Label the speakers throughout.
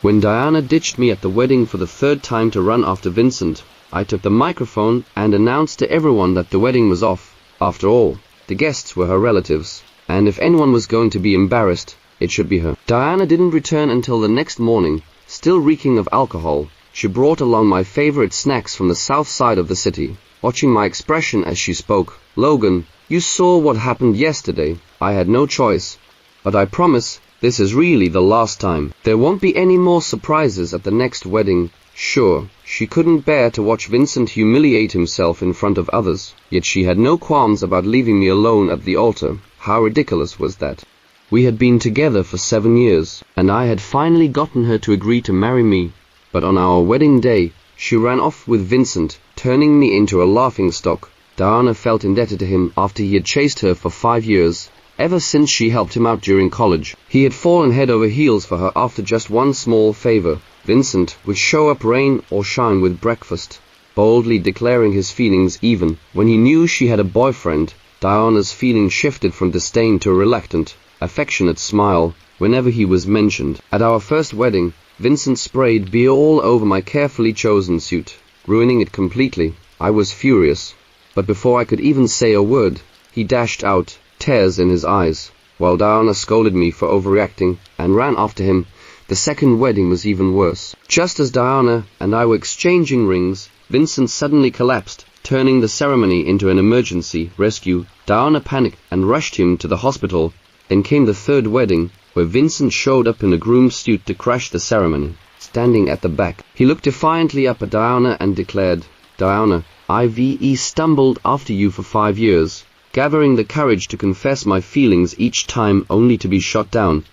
Speaker 1: When Diana ditched me at the wedding for the third time to run after Vincent, I took the microphone and announced to everyone that the wedding was off. After all, the guests were her relatives, and if anyone was going to be embarrassed, it should be her. Diana didn't return until the next morning, still reeking of alcohol. She brought along my favorite snacks from the south side of the city. Watching my expression as she spoke, "Logan, you saw what happened yesterday. I had no choice. But I promise, this is really the last time. There won't be any more surprises at the next wedding." Sure, she couldn't bear to watch Vincent humiliate himself in front of others, yet she had no qualms about leaving me alone at the altar. How ridiculous was that? We had been together for 7 years, and I had finally gotten her to agree to marry me. But on our wedding day, she ran off with Vincent, turning me into a laughingstock. Diana felt indebted to him after he had chased her for 5 years. Ever since she helped him out during college, he had fallen head over heels for her after just one small favor. Vincent would show up rain or shine with breakfast, boldly declaring his feelings even when he knew she had a boyfriend. Diana's feelings shifted from disdain to a reluctant, affectionate smile whenever he was mentioned. At our first wedding, Vincent sprayed beer all over my carefully chosen suit, ruining it completely. I was furious, but before I could even say a word, he dashed out, tears in his eyes, while Diana scolded me for overreacting and ran after him. The second wedding was even worse. Just as Diana and I were exchanging rings, Vincent suddenly collapsed, turning the ceremony into an emergency rescue. Diana panicked and rushed him to the hospital. Then came the third wedding, where Vincent showed up in a groom's suit to crash the ceremony. Standing at the back, he looked defiantly up at Diana and declared, "Diana, I've stumbled after you for 5 years, gathering the courage to confess my feelings each time only to be shot down.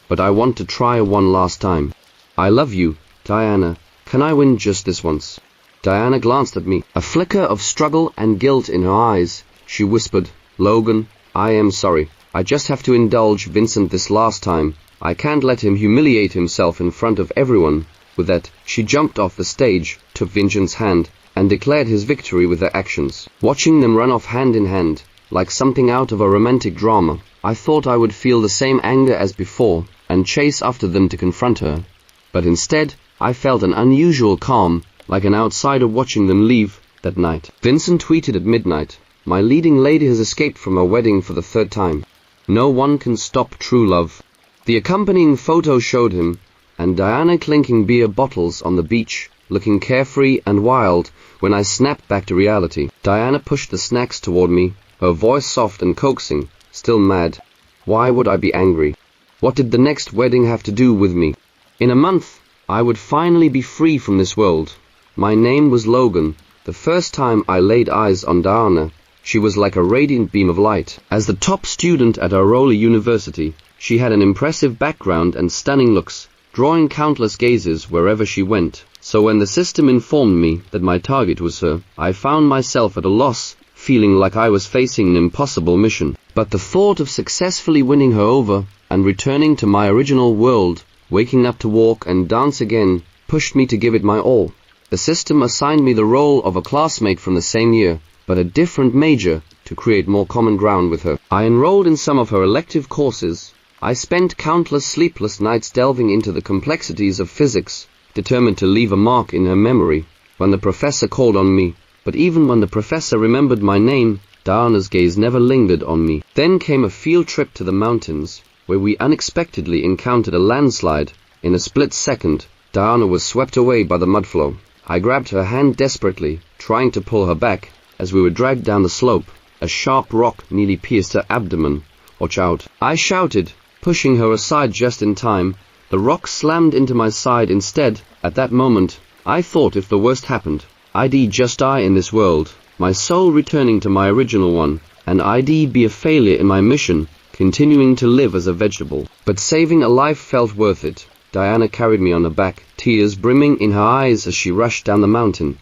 Speaker 1: But I want to try one last time. I love you, Diana. Can I win just this once?" Diana glanced at me, a flicker of struggle and guilt in her eyes. She whispered, "Logan, I am sorry. I just have to indulge Vincent this last time. I can't let him humiliate himself in front of everyone." With that, she jumped off the stage, took Vincent's hand, and declared his victory with her actions. Watching them run off hand in hand, like something out of a romantic drama, I thought I would feel the same anger as before and chase after them to confront her. But instead, I felt an unusual calm, like an outsider watching them leave. That night, Vincent tweeted at midnight, "My leading lady has escaped from her wedding for the third time. No one can stop true love." The accompanying photo showed him and Diana clinking beer bottles on the beach, looking carefree and wild. When I snapped back to reality, Diana pushed the snacks toward me, her voice soft and coaxing, still mad. Why would I be angry? What did the next wedding have to do with me? In a month, I would finally be free from this world. My name was Logan. The first time I laid eyes on Diana, she was like a radiant beam of light. As the top student at Aurora University, she had an impressive background and stunning looks, drawing countless gazes wherever she went. So when the system informed me that my target was her, I found myself at a loss, feeling like I was facing an impossible mission. But the thought of successfully winning her over and returning to my original world, waking up to walk and dance again, pushed me to give it my all. The system assigned me the role of a classmate from the same year, but a different major, to create more common ground with her. I enrolled in some of her elective courses. I spent countless sleepless nights delving into the complexities of physics, determined to leave a mark in her memory when the professor called on me. But even when the professor remembered my name, Diana's gaze never lingered on me. Then came a field trip to the mountains, where we unexpectedly encountered a landslide. In a split second, Diana was swept away by the mudflow. I grabbed her hand desperately, trying to pull her back. As we were dragged down the slope, a sharp rock nearly pierced her abdomen. "Watch out!" I shouted, pushing her aside just in time. The rock slammed into my side instead. At that moment, I thought if the worst happened, I'd just die in this world, my soul returning to my original one, and I'd be a failure in my mission, continuing to live as a vegetable. But saving a life felt worth it. Diana carried me on her back, tears brimming in her eyes as she rushed down the mountain.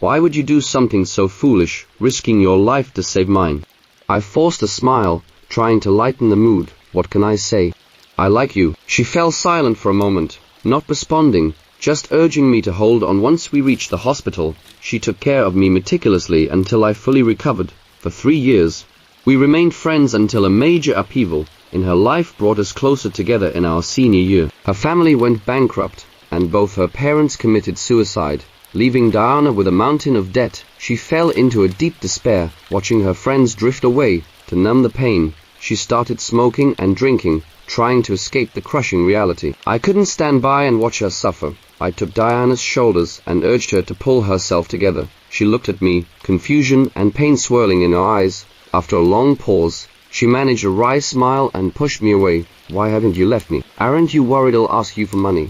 Speaker 1: "Why would you do something so foolish, risking your life to save mine?" I forced a smile, trying to lighten the mood. "What can I say? I like you." She fell silent for a moment, not responding, just urging me to hold on. Once we reached the hospital, she took care of me meticulously until I fully recovered. For 3 years, we remained friends until a major upheaval in her life brought us closer together in our senior year. Her family went bankrupt, and both her parents committed suicide, leaving Diana with a mountain of debt. She fell into a deep despair, watching her friends drift away. To numb the pain, she started smoking and drinking, trying to escape the crushing reality. I couldn't stand by and watch her suffer. I took Diana's shoulders and urged her to pull herself together. She looked at me, confusion and pain swirling in her eyes. After a long pause, she managed a wry smile and pushed me away. "Why haven't you left me? Aren't you worried I'll ask you for money?"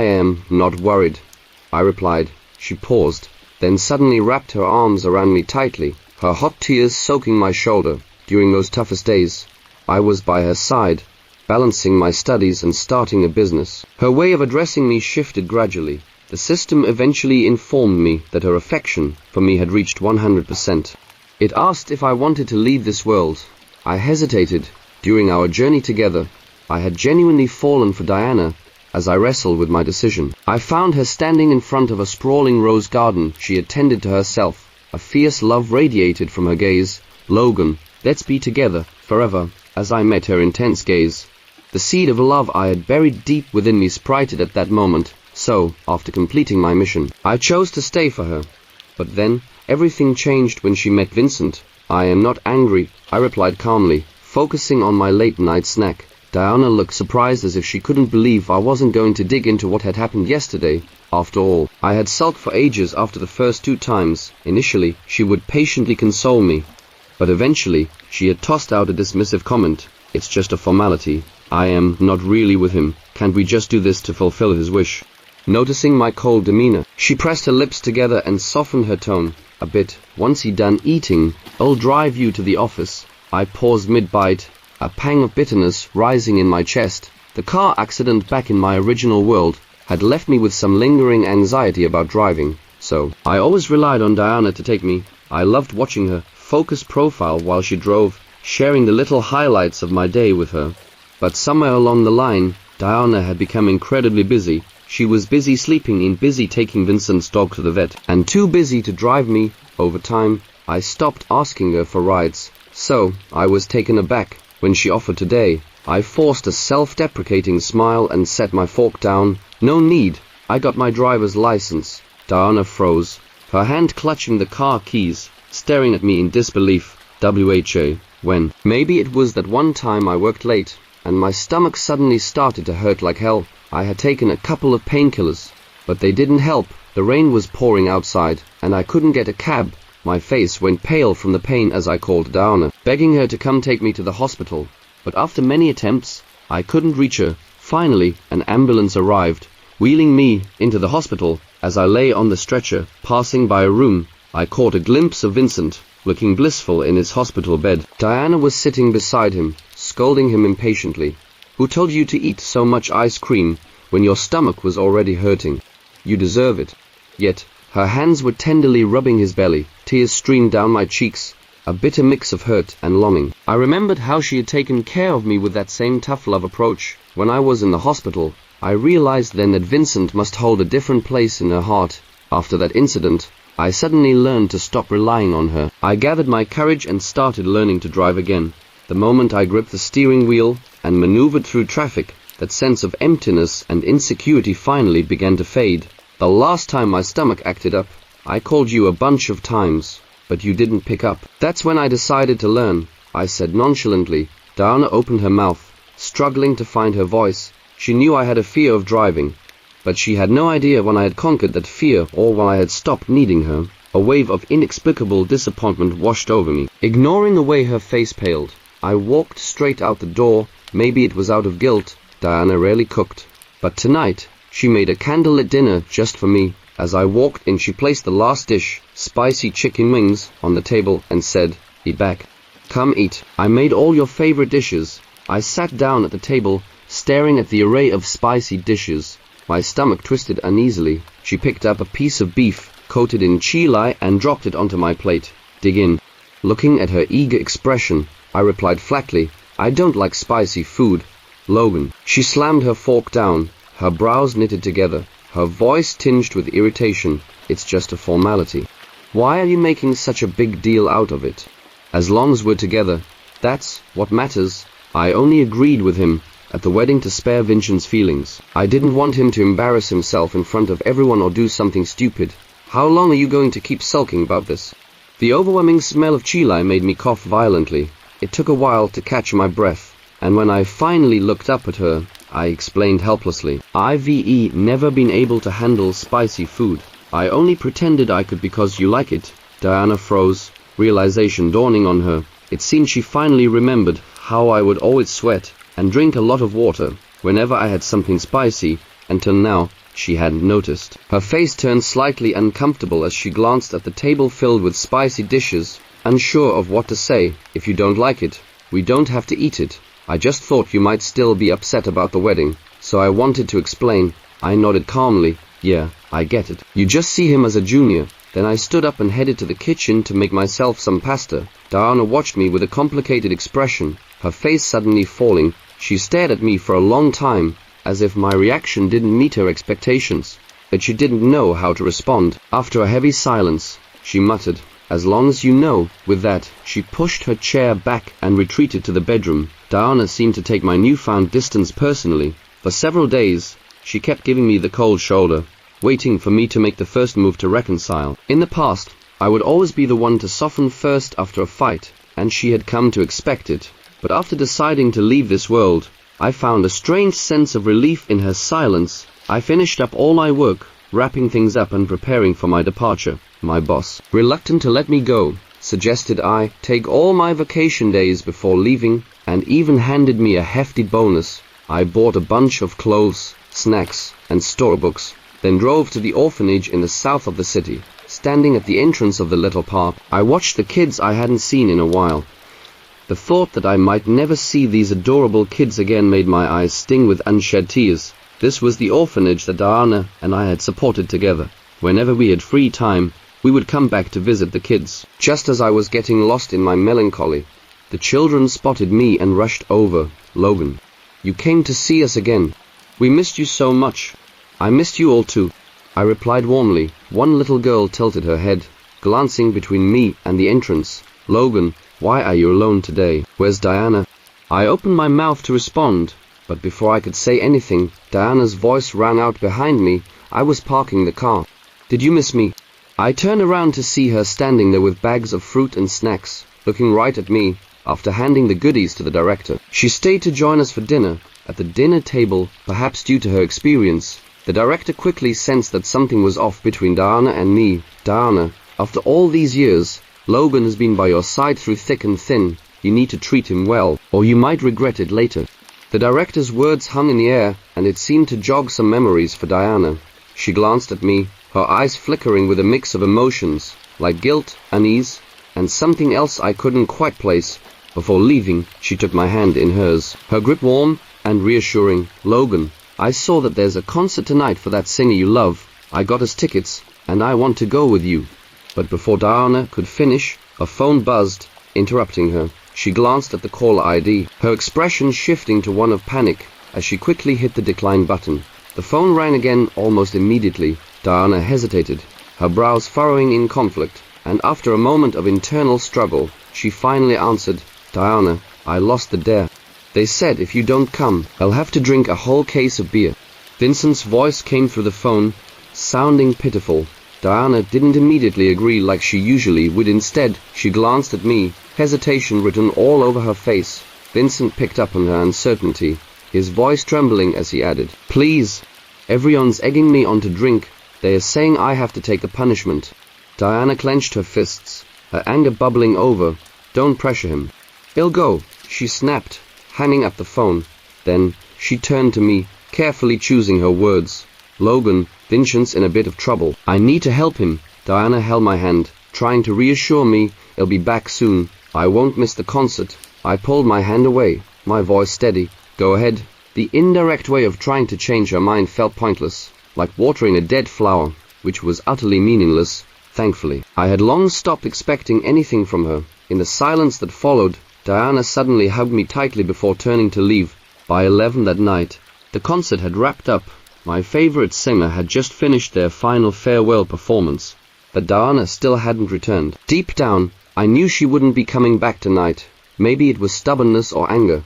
Speaker 1: "I am not worried," I replied. She paused, then suddenly wrapped her arms around me tightly, her hot tears soaking my shoulder. During those toughest days, I was by her side, balancing my studies and starting a business. Her way of addressing me shifted gradually. The system eventually informed me that her affection for me had reached 100%. It asked if I wanted to leave this world. I hesitated. During our journey together, I had genuinely fallen for Diana as I wrestled with my decision. I found her standing in front of a sprawling rose garden she had tended to herself. A fierce love radiated from her gaze. "Logan, let's be together forever." As I met her intense gaze, the seed of love I had buried deep within me sprouted at that moment. So, after completing my mission, I chose to stay for her. But then, everything changed when she met Vincent. "I am not angry," I replied calmly, focusing on my late-night snack. Diana looked surprised, as if she couldn't believe I wasn't going to dig into what had happened yesterday. After all, I had sulked for ages after the first 2 times. Initially, she would patiently console me, but eventually, she had tossed out a dismissive comment. "It's just a formality. I am not really with him. Can't we just do this to fulfill his wish?" Noticing my cold demeanor, she pressed her lips together and softened her tone a bit. "Once you're done eating, I'll drive you to the office." I paused mid-bite, a pang of bitterness rising in my chest. The car accident back in my original world had left me with some lingering anxiety about driving, so I always relied on Diana to take me. I loved watching her focused profile while she drove, sharing the little highlights of my day with her. But somewhere along the line, Diana had become incredibly busy. She was busy sleeping in, busy taking Vincent's dog to the vet, and too busy to drive me. Over time, I stopped asking her for rides, so I was taken aback when she offered today. I forced a self-deprecating smile and set my fork down. "No need. I got my driver's license." Diana froze, her hand clutching the car keys, staring at me in disbelief. When? Maybe it was that one time I worked late, and my stomach suddenly started to hurt like hell. I had taken a couple of painkillers, but they didn't help. The rain was pouring outside, and I couldn't get a cab. My face went pale from the pain as I called Diana, begging her to come take me to the hospital. But after many attempts, I couldn't reach her. Finally, an ambulance arrived, wheeling me into the hospital. As I lay on the stretcher, passing by a room, I caught a glimpse of Vincent, looking blissful in his hospital bed. Diana was sitting beside him, scolding him impatiently. "Who told you to eat so much ice cream when your stomach was already hurting? You deserve it." Yet, her hands were tenderly rubbing his belly. Tears streamed down my cheeks, a bitter mix of hurt and longing. I remembered how she had taken care of me with that same tough love approach when I was in the hospital. I realized then that Vincent must hold a different place in her heart. After that incident, I suddenly learned to stop relying on her. I gathered my courage and started learning to drive again. The moment I gripped the steering wheel and maneuvered through traffic, that sense of emptiness and insecurity finally began to fade. "The last time my stomach acted up, I called you a bunch of times, but you didn't pick up. That's when I decided to learn," I said nonchalantly. Diana opened her mouth, struggling to find her voice. She knew I had a fear of driving, but she had no idea when I had conquered that fear or when I had stopped needing her. A wave of inexplicable disappointment washed over me. Ignoring the way her face paled, I walked straight out the door. Maybe it was out of guilt. Diana rarely cooked, but tonight she made a candlelit dinner just for me. As I walked in, she placed the last dish, spicy chicken wings, on the table and said, "Eat back. Come eat. I made all your favorite dishes." I sat down at the table, staring at the array of spicy dishes. My stomach twisted uneasily. She picked up a piece of beef, coated in chili, and dropped it onto my plate. "Dig in." Looking at her eager expression, I replied flatly, "I don't like spicy food, Logan." She slammed her fork down, her brows knitted together, her voice tinged with irritation. "It's just a formality. Why are you making such a big deal out of it? As long as we're together, that's what matters." I only agreed with him, at the wedding to spare Vincent's feelings. I didn't want him to embarrass himself in front of everyone or do something stupid. How long are you going to keep sulking about this? The overwhelming smell of chili made me cough violently. It took a while to catch my breath, and when I finally looked up at her, I explained helplessly. I've never been able to handle spicy food. I only pretended I could because you like it. Diana froze, realization dawning on her. It seemed she finally remembered how I would always sweat and drink a lot of water whenever I had something spicy. Until now, she hadn't noticed. Her face turned slightly uncomfortable as she glanced at the table filled with spicy dishes, unsure of what to say. If you don't like it, we don't have to eat it. I just thought you might still be upset about the wedding, so I wanted to explain. I nodded calmly. Yeah, I get it. You just see him as a junior. Then I stood up and headed to the kitchen to make myself some pasta. Diana watched me with a complicated expression, her face suddenly falling. She stared at me for a long time, as if my reaction didn't meet her expectations, but she didn't know how to respond. After a heavy silence, she muttered, "As long as you know." With that, she pushed her chair back and retreated to the bedroom. Diana seemed to take my newfound distance personally. For several days, she kept giving me the cold shoulder, waiting for me to make the first move to reconcile. In the past, I would always be the one to soften first after a fight, and she had come to expect it. But after deciding to leave this world, I found a strange sense of relief in her silence. I finished up all my work, wrapping things up and preparing for my departure. My boss, reluctant to let me go, suggested I take all my vacation days before leaving, and even handed me a hefty bonus. I bought a bunch of clothes, snacks, and storybooks, then drove to the orphanage in the south of the city. Standing at the entrance of the little park, I watched the kids I hadn't seen in a while. The thought that I might never see these adorable kids again made my eyes sting with unshed tears. This was the orphanage that Diana and I had supported together. Whenever we had free time, we would come back to visit the kids. Just as I was getting lost in my melancholy, the children spotted me and rushed over. "Logan, you came to see us again. We missed you so much." "I missed you all too," I replied warmly. One little girl tilted her head, glancing between me and the entrance. "Logan, why are you alone today? Where's Diana?" I opened my mouth to respond, but before I could say anything, Diana's voice rang out behind me. I was parking the car. "Did you miss me?" I turned around to see her standing there with bags of fruit and snacks, looking right at me, after handing the goodies to the director. She stayed to join us for dinner. At the dinner table, perhaps due to her experience, the director quickly sensed that something was off between Diana and me. "Diana, after all these years, Logan has been by your side through thick and thin. You need to treat him well, or you might regret it later." The director's words hung in the air, and it seemed to jog some memories for Diana. She glanced at me, her eyes flickering with a mix of emotions, like guilt, unease, and something else I couldn't quite place. Before leaving, she took my hand in hers, her grip warm and reassuring. "Logan, I saw that there's a concert tonight for that singer you love. I got us tickets, and I want to go with you." But before Diana could finish, a phone buzzed, interrupting her. She glanced at the caller ID, her expression shifting to one of panic, as she quickly hit the decline button. The phone rang again almost immediately. Diana hesitated, her brows furrowing in conflict, and after a moment of internal struggle, she finally answered. "Diana, I lost the dare. They said if you don't come, I'll have to drink a whole case of beer." Vincent's voice came through the phone, sounding pitiful. Diana didn't immediately agree like she usually would. Instead, she glanced at me, hesitation written all over her face. Vincent picked up on her uncertainty, his voice trembling as he added, "Please, everyone's egging me on to drink. They are saying I have to take the punishment." Diana clenched her fists, her anger bubbling over. "Don't pressure him. He'll go," she snapped, hanging up the phone. Then, she turned to me, carefully choosing her words. "Logan, Vincent's in a bit of trouble. I need to help him." Diana held my hand, trying to reassure me. "He'll be back soon. I won't miss the concert." I pulled my hand away, my voice steady. "Go ahead." The indirect way of trying to change her mind felt pointless, like watering a dead flower, which was utterly meaningless. Thankfully, I had long stopped expecting anything from her. In the silence that followed, Diana suddenly hugged me tightly before turning to leave. By 11 that night, the concert had wrapped up. My favorite singer had just finished their final farewell performance, but Diana still hadn't returned. Deep down, I knew she wouldn't be coming back tonight. Maybe it was stubbornness or anger,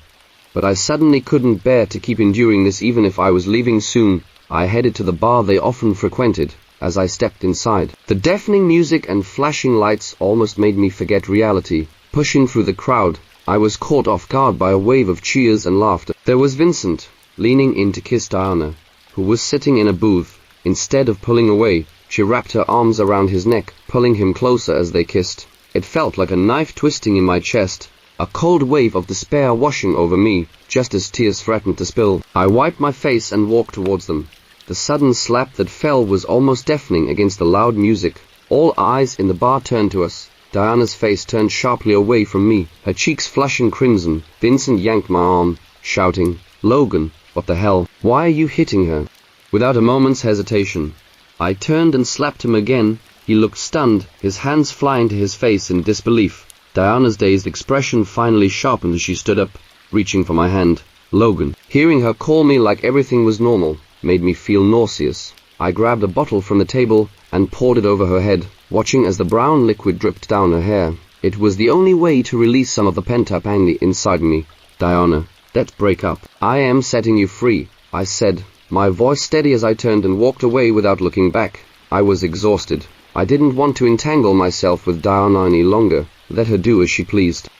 Speaker 1: but I suddenly couldn't bear to keep enduring this even if I was leaving soon. I headed to the bar they often frequented. As I stepped inside, the deafening music and flashing lights almost made me forget reality. Pushing through the crowd, I was caught off guard by a wave of cheers and laughter. There was Vincent, leaning in to kiss Diana, who was sitting in a booth. Instead of pulling away, she wrapped her arms around his neck, pulling him closer as they kissed. It felt like a knife twisting in my chest, a cold wave of despair washing over me, just as tears threatened to spill. I wiped my face and walked towards them. The sudden slap that fell was almost deafening against the loud music. All eyes in the bar turned to us. Diana's face turned sharply away from me, her cheeks flushing crimson. Vincent yanked my arm, shouting, "Logan, what the hell? Why are you hitting her?" Without a moment's hesitation, I turned and slapped him again. He looked stunned, his hands flying to his face in disbelief. Diana's dazed expression finally sharpened as she stood up, reaching for my hand. "Logan." Hearing her call me like everything was normal made me feel nauseous. I grabbed a bottle from the table and poured it over her head, watching as the brown liquid dripped down her hair. It was the only way to release some of the pent-up anger inside me. "Diana, let's break up. I am setting you free," I said, my voice steady as I turned and walked away without looking back. I was exhausted. I didn't want to entangle myself with Diana any longer. Let her do as she pleased.